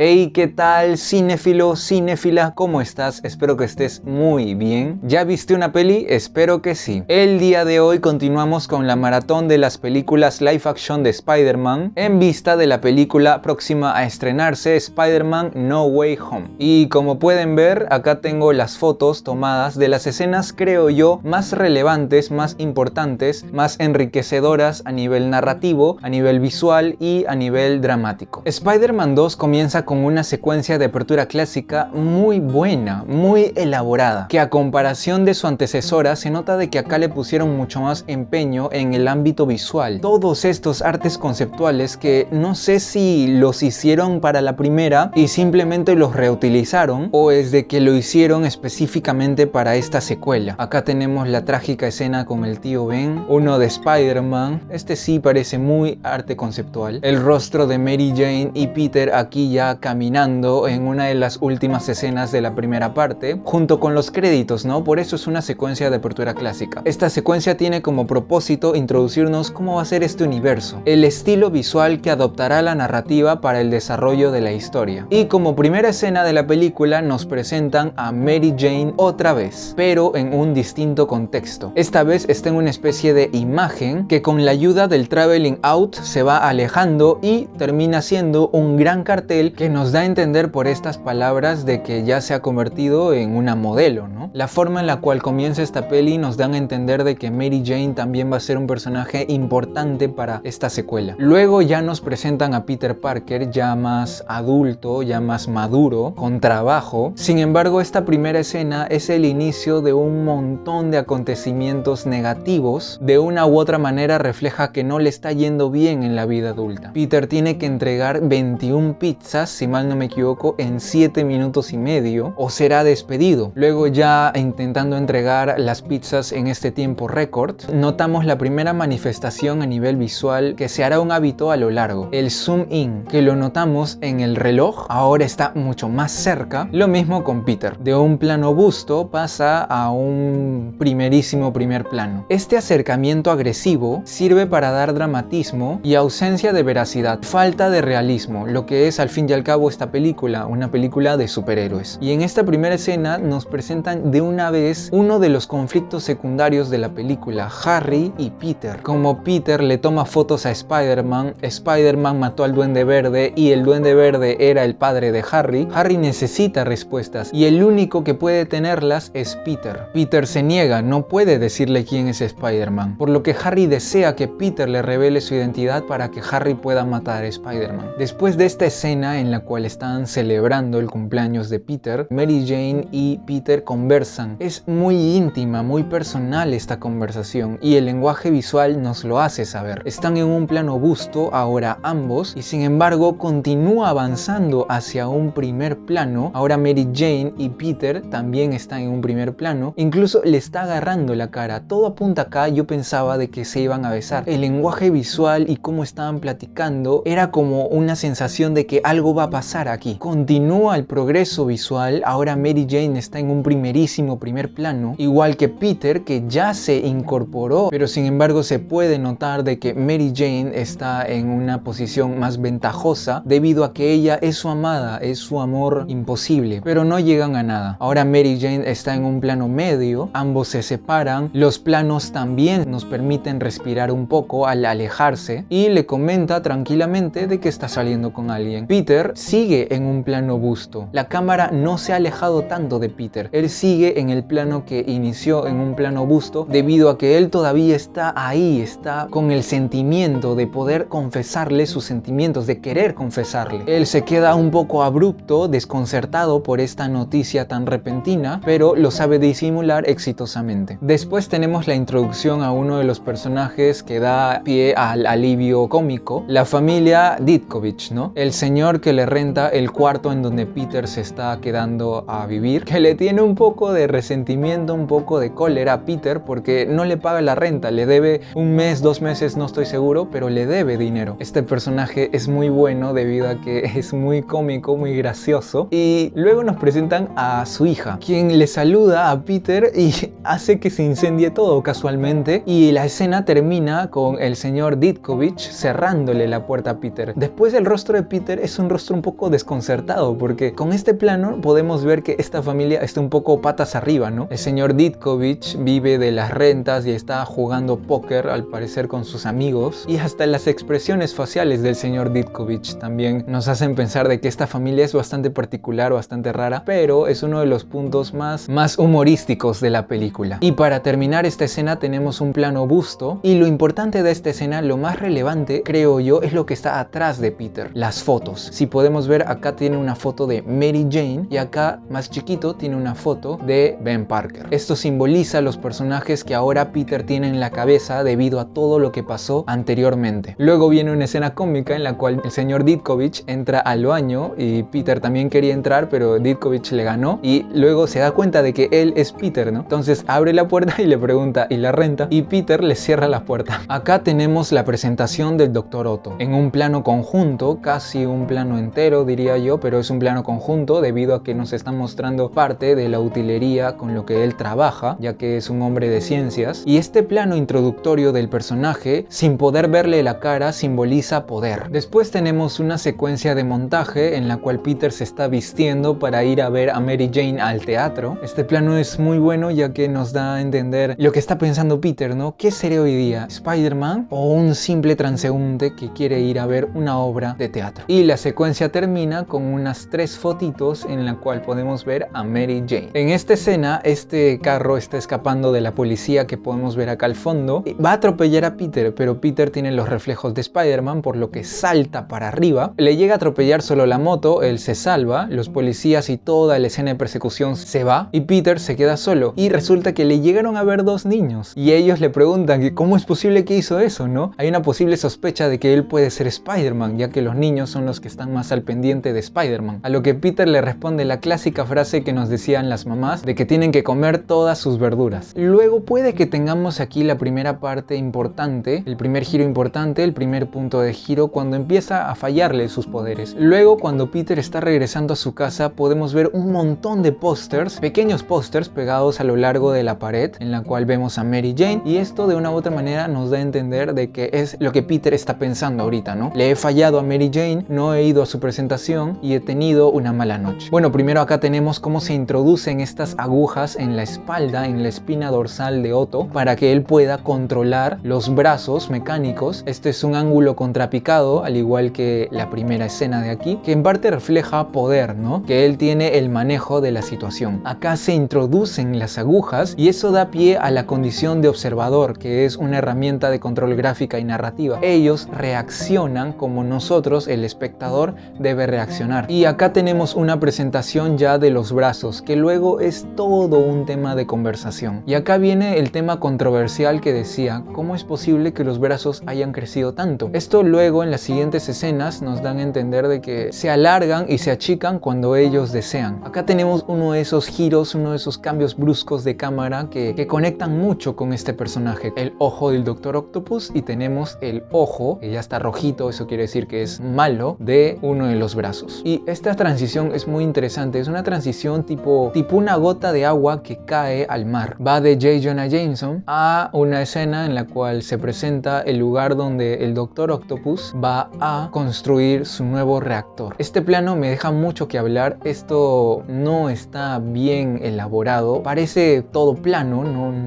Hey, ¿qué tal, cinéfilo, cinéfila? ¿Cómo estás? Espero que estés muy bien. ¿Ya viste una peli? Espero que sí. El día de hoy continuamos con la maratón de las películas live action de Spider-Man en vista de la película próxima a estrenarse, Spider-Man No Way Home. Y como pueden ver, acá tengo las fotos tomadas de las escenas, creo yo, más relevantes, más importantes, más enriquecedoras a nivel narrativo, a nivel visual y a nivel dramático. Spider-Man 2 comienza con una secuencia de apertura clásica muy buena, muy elaborada, que a comparación de su antecesora se nota de que acá le pusieron mucho más empeño en el ámbito visual. Todos estos artes conceptuales que no sé si los hicieron para la primera y simplemente los reutilizaron, o es de que lo hicieron específicamente para esta secuela. Acá tenemos la trágica escena con el tío Ben, uno de Spider-Man, este sí parece muy arte conceptual, el rostro de Mary Jane y Peter aquí ya caminando en una de las últimas escenas de la primera parte, junto con los créditos, ¿no? Por eso es una secuencia de apertura clásica. Esta secuencia tiene como propósito introducirnos cómo va a ser este universo, el estilo visual que adoptará la narrativa para el desarrollo de la historia. Y como primera escena de la película nos presentan a Mary Jane otra vez, pero en un distinto contexto. Esta vez está en una especie de imagen que con la ayuda del traveling out se va alejando y termina siendo un gran cartel que nos da a entender por estas palabras de que ya se ha convertido en una modelo, ¿no? La forma en la cual comienza esta peli nos dan a entender de que Mary Jane también va a ser un personaje importante para esta secuela. Luego ya nos presentan a Peter Parker ya más adulto, ya más maduro, con trabajo. Sin embargo, esta primera escena es el inicio de un montón de acontecimientos negativos. De una u otra manera refleja que no le está yendo bien en la vida adulta. Peter tiene que entregar 21 pizzas, si mal no me equivoco, en 7 minutos y medio, o será despedido. Luego ya intentando entregar las pizzas en este tiempo récord, notamos la primera manifestación a nivel visual que se hará un hábito a lo largo. El zoom in, que lo notamos en el reloj, ahora está mucho más cerca. Lo mismo con Peter. De un plano busto pasa a un primerísimo primer plano. Este acercamiento agresivo sirve para dar dramatismo y ausencia de veracidad, falta de realismo, lo que es al fin y al cabo esta película, una película de superhéroes. Y en esta primera escena nos presentan de una vez uno de los conflictos secundarios de la película, Harry y Peter. Como Peter le toma fotos a Spider-Man, Spider-Man mató al Duende Verde y el Duende Verde era el padre de Harry, Harry necesita respuestas y el único que puede tenerlas es Peter. Peter se niega, no puede decirle quién es Spider-Man, por lo que Harry desea que Peter le revele su identidad para que Harry pueda matar a Spider-Man. Después de esta escena en la cual están celebrando el cumpleaños de Peter, Mary Jane y Peter conversan. Es muy íntima, muy personal esta conversación y el lenguaje visual nos lo hace saber. Están en un plano busto ahora ambos y sin embargo continúa avanzando hacia un primer plano. Ahora Mary Jane y Peter también están en un primer plano. Incluso le está agarrando la cara. Todo apunta acá, yo pensaba de que se iban a besar. El lenguaje visual y cómo estaban platicando era como una sensación de que algo va a pasar aquí. Continúa el progreso visual. Ahora Mary Jane está en un primerísimo primer plano, igual que Peter, que ya se incorporó, pero sin embargo se puede notar de que Mary Jane está en una posición más ventajosa debido a que ella es su amada, es su amor imposible, pero no llegan a nada. Ahora Mary Jane está en un plano medio, ambos se separan, los planos también nos permiten respirar un poco al alejarse y le comenta tranquilamente de que está saliendo con alguien. Peter sigue en un plano busto, la cámara no se ha alejado tanto de Peter, él sigue en el plano que inició en un plano busto debido a que él todavía está ahí, está con el sentimiento de poder confesarle sus sentimientos, de querer confesarle. Él se queda un poco abrupto, desconcertado por esta noticia tan repentina, pero lo sabe disimular exitosamente. Después tenemos la introducción a uno de los personajes que da pie al alivio cómico, la familia Ditkovich, ¿no? El señor que le renta el cuarto en donde Peter se está quedando a vivir, que le tiene un poco de resentimiento, un poco de cólera a Peter porque no le paga la renta, le debe un mes, 2 meses, no estoy seguro, pero le debe dinero. Este personaje es muy bueno debido a que es muy cómico, muy gracioso. Y luego nos presentan a su hija, quien le saluda a Peter y hace que se incendie todo casualmente, y la escena termina con el señor Ditkovich cerrándole la puerta a Peter. Después el rostro de Peter es un rostro rostro un poco desconcertado, porque con este plano podemos ver que esta familia está un poco patas arriba, ¿no? El señor Ditkovich vive de las rentas y está jugando póker, al parecer con sus amigos, y hasta las expresiones faciales del señor Ditkovich también nos hacen pensar de que esta familia es bastante particular, bastante rara, pero es uno de los puntos más humorísticos de la película. Y para terminar esta escena tenemos un plano busto, y lo importante de esta escena, lo más relevante, creo yo, es lo que está atrás de Peter, las fotos. Si podemos ver, acá tiene una foto de Mary Jane y acá, más chiquito, tiene una foto de Ben Parker. Esto simboliza los personajes que ahora Peter tiene en la cabeza debido a todo lo que pasó anteriormente. Luego viene una escena cómica en la cual el señor Ditkovich entra al baño y Peter también quería entrar, pero Ditkovich le ganó y luego se da cuenta de que él es Peter, ¿no? Entonces abre la puerta y le pregunta ¿y la renta? Y Peter le cierra la puerta. Acá tenemos la presentación del Dr. Otto en un plano conjunto, casi un plano entero diría yo, pero es un plano conjunto debido a que nos están mostrando parte de la utilería con lo que él trabaja, ya que es un hombre de ciencias. Y este plano introductorio del personaje, sin poder verle la cara, simboliza poder. Después tenemos una secuencia de montaje en la cual Peter se está vistiendo para ir a ver a Mary Jane al teatro. Este plano es muy bueno ya que nos da a entender lo que está pensando Peter, ¿no? ¿Qué seré hoy día? ¿Spider-Man o un simple transeúnte que quiere ir a ver una obra de teatro? Y la secuencia termina con unas 3 fotitos en la cual podemos ver a Mary Jane. En esta escena, este carro está escapando de la policía que podemos ver acá al fondo. Va a atropellar a Peter, pero Peter tiene los reflejos de Spider-Man, por lo que salta para arriba. Le llega a atropellar solo la moto, él se salva, los policías y toda la escena de persecución se va y Peter se queda solo. Y resulta que le llegaron a ver 2 niños y ellos le preguntan que cómo es posible que hizo eso, ¿no? Hay una posible sospecha de que él puede ser Spider-Man, ya que los niños son los que están más al pendiente de Spider-Man. A lo que Peter le responde la clásica frase que nos decían las mamás de que tienen que comer todas sus verduras. Luego puede que tengamos aquí la primera parte importante, el primer giro importante, el primer punto de giro cuando empieza a fallarle sus poderes. Luego cuando Peter está regresando a su casa podemos ver un montón de pósters, pequeños pósters pegados a lo largo de la pared en la cual vemos a Mary Jane y esto de una u otra manera nos da a entender de que es lo que Peter está pensando ahorita, ¿no? Le he fallado a Mary Jane, no he ido a su presentación y he tenido una mala noche. Bueno, primero acá tenemos cómo se introducen estas agujas en la espalda, en la espina dorsal de Otto para que él pueda controlar los brazos mecánicos. Este es un ángulo contrapicado, al igual que la primera escena de aquí, que en parte refleja poder, ¿no? Que él tiene el manejo de la situación. Acá se introducen las agujas y eso da pie a la condición de observador, que es una herramienta de control gráfica y narrativa. Ellos reaccionan como nosotros, el espectador, debe reaccionar. Y acá tenemos una presentación ya de los brazos, que luego es todo un tema de conversación. Y acá viene el tema controversial que decía, ¿cómo es posible que los brazos hayan crecido tanto? Esto luego en las siguientes escenas nos dan a entender de que se alargan y se achican cuando ellos desean. Acá tenemos uno de esos giros, uno de esos cambios bruscos de cámara que conectan mucho con este personaje. El ojo del Dr. Octopus y tenemos el ojo, que ya está rojito, eso quiere decir que es malo, de uno de los brazos. Y esta transición es muy interesante, es una transición tipo una gota de agua que cae al mar. Va de J. Jonah Jameson a una escena en la cual se presenta el lugar donde el Dr. Octopus va a construir su nuevo reactor. Este plano me deja mucho que hablar, esto no está bien elaborado, parece todo plano,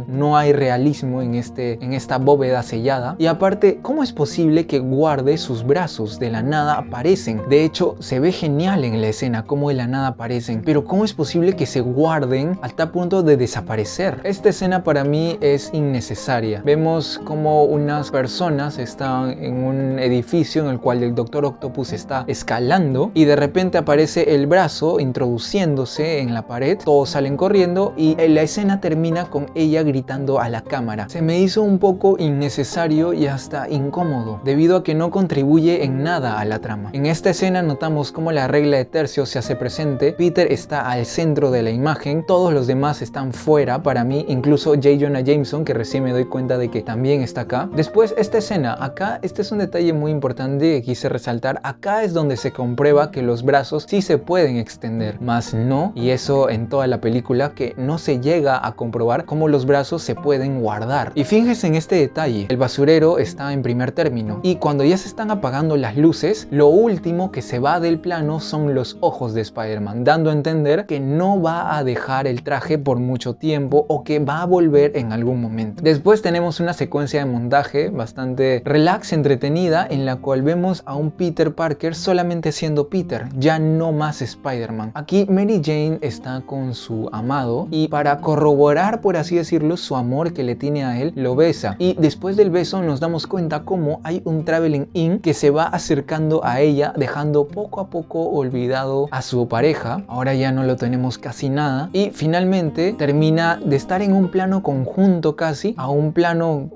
no hay realismo en esta bóveda sellada. Y aparte, ¿cómo es posible que guarde sus brazos? De la nada aparecen. De hecho, se ve genial en la escena cómo de la nada aparecen, pero ¿cómo es posible que se guarden hasta punto de desaparecer? Esta escena para mí es innecesaria. Vemos como unas personas están en un edificio en el cual el Dr. Octopus está escalando y de repente aparece el brazo introduciéndose en la pared, todos salen corriendo y la escena termina con ella gritando a la cámara. Se me hizo un poco innecesario y hasta incómodo, debido a que no contribuye en nada a la trama. En esta escena notamos cómo la regla de tercios se hace presente, Peter está al centro de la imagen, todos los demás están fuera, para mí, incluso J. Jonah Jameson, que recién me doy cuenta de que también está acá. Después, esta escena, acá, este es un detalle muy importante que quise resaltar, acá es donde se comprueba que los brazos sí se pueden extender, más no, y eso en toda la película, que no se llega a comprobar cómo los brazos se pueden guardar. Y fíjense en este detalle, el basurero está en primer término, y cuando ya se están apagando las luces, lo último último que se va del plano son los ojos de Spider-Man, dando a entender que no va a dejar el traje por mucho tiempo o que va a volver en algún momento. Después tenemos una secuencia de montaje bastante relax, entretenida, en la cual vemos a un Peter Parker solamente siendo Peter, ya no más Spider-Man. Aquí Mary Jane está con su amado y para corroborar, por así decirlo, su amor que le tiene a él, lo besa. Y después del beso nos damos cuenta cómo hay un Traveling In que se va acercando a ella, dejando poco a poco olvidado a su pareja. Ahora ya no lo tenemos casi nada. Y finalmente termina de estar en un plano conjunto casi a un plano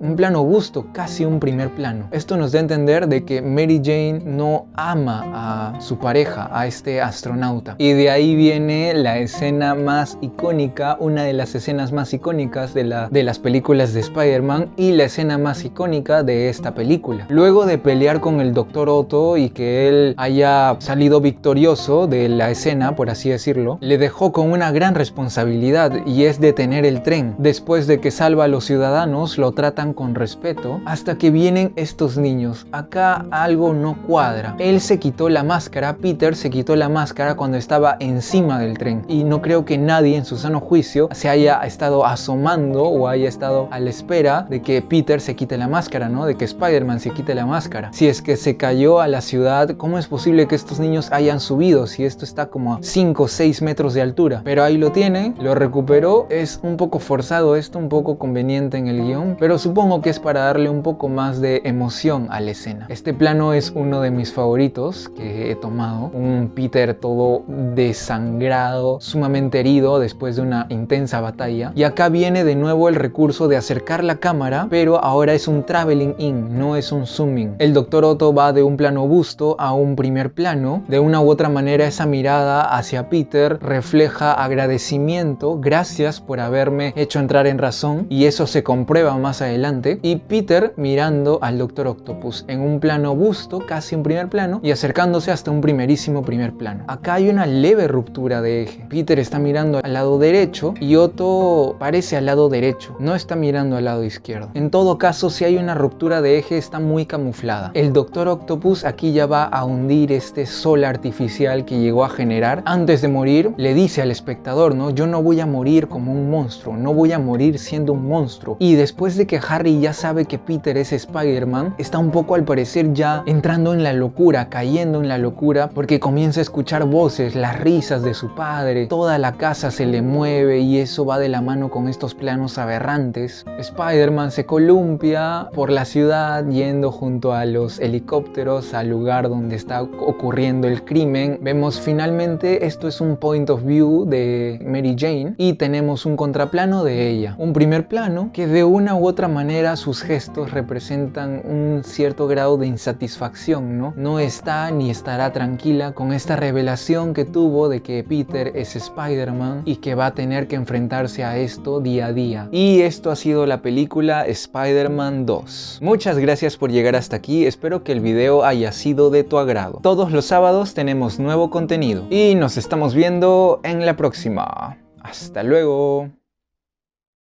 busto, casi un primer plano. Esto nos da a entender de que Mary Jane no ama a su pareja, a este astronauta. Y de ahí viene la escena más icónica, una de las escenas más icónicas de las películas de Spider-Man y la escena más icónica de esta película. Luego de pelear con el Dr. Otto y que él haya salido victorioso de la escena, por así decirlo, le dejó con una gran responsabilidad y es detener el tren. Después de que salva a los ciudadanos, lo tratan con respeto hasta que vienen estos niños. Acá algo no cuadra. Él se quitó la máscara, Peter se quitó la máscara cuando estaba encima del tren y no creo que nadie en su sano juicio se haya estado asomando o haya estado a la espera de que Peter se quite la máscara, ¿no? De que Spider-Man se quite la máscara. Si es que se cayó a la ciudad, ¿cómo es posible que estos niños hayan subido si esto está como a 5 o 6 metros de altura? Pero ahí lo tiene, lo recuperó. Es un poco forzado esto, un poco conveniente en el guión, pero supongo que es para darle un poco más de emoción a la escena. Este plano es uno de mis favoritos que he tomado. Un Peter todo desangrado, sumamente herido después de una intensa batalla. Y acá viene de nuevo el recurso de acercar la cámara, pero ahora es un traveling in, no es un zooming. El Dr. Otto va de un plano busto a un primer plano. De una u otra manera esa mirada hacia Peter refleja agradecimiento, gracias por haberme hecho entrar en razón, y eso se comprueba más adelante. Y Peter mirando al Dr. Octopus en un plano busto, casi un primer plano, y acercándose hasta un primerísimo primer plano. Acá hay una leve ruptura de eje. Peter está mirando al lado derecho y Otto parece al lado derecho, no está mirando al lado izquierdo. En todo caso, si hay una ruptura de eje, está muy camuflada. El Dr. Octopus aquí ya va a hundir este sol artificial que llegó a generar. Antes de morir, le dice al espectador, ¿no? Yo no voy a morir como un monstruo, no voy a morir siendo un monstruo. Y después de que Harry ya sabe que Peter es Spider-Man, está un poco al parecer ya entrando en la locura, cayendo en la locura, porque comienza a escuchar voces, las risas de su padre, toda la casa se le mueve y eso va de la mano con estos planos aberrantes. Spider-Man se columpia por la ciudad yendo junto a los helicópteros al lugar donde está ocurriendo el crimen. Vemos finalmente, esto es un point of view de Mary Jane y tenemos un contraplano de ella. Un primer plano que de una u otra manera sus gestos representan un cierto grado de insatisfacción, ¿no? No está ni estará tranquila con esta revelación que tuvo de que Peter es Spider-Man y que va a tener que enfrentarse a esto día a día. Y esto ha sido la película Spider-Man 2. Muchas gracias por llegar hasta aquí, espero que el video haya sido de tu agrado. Todos los sábados tenemos nuevo contenido y nos estamos viendo en la próxima. Hasta luego.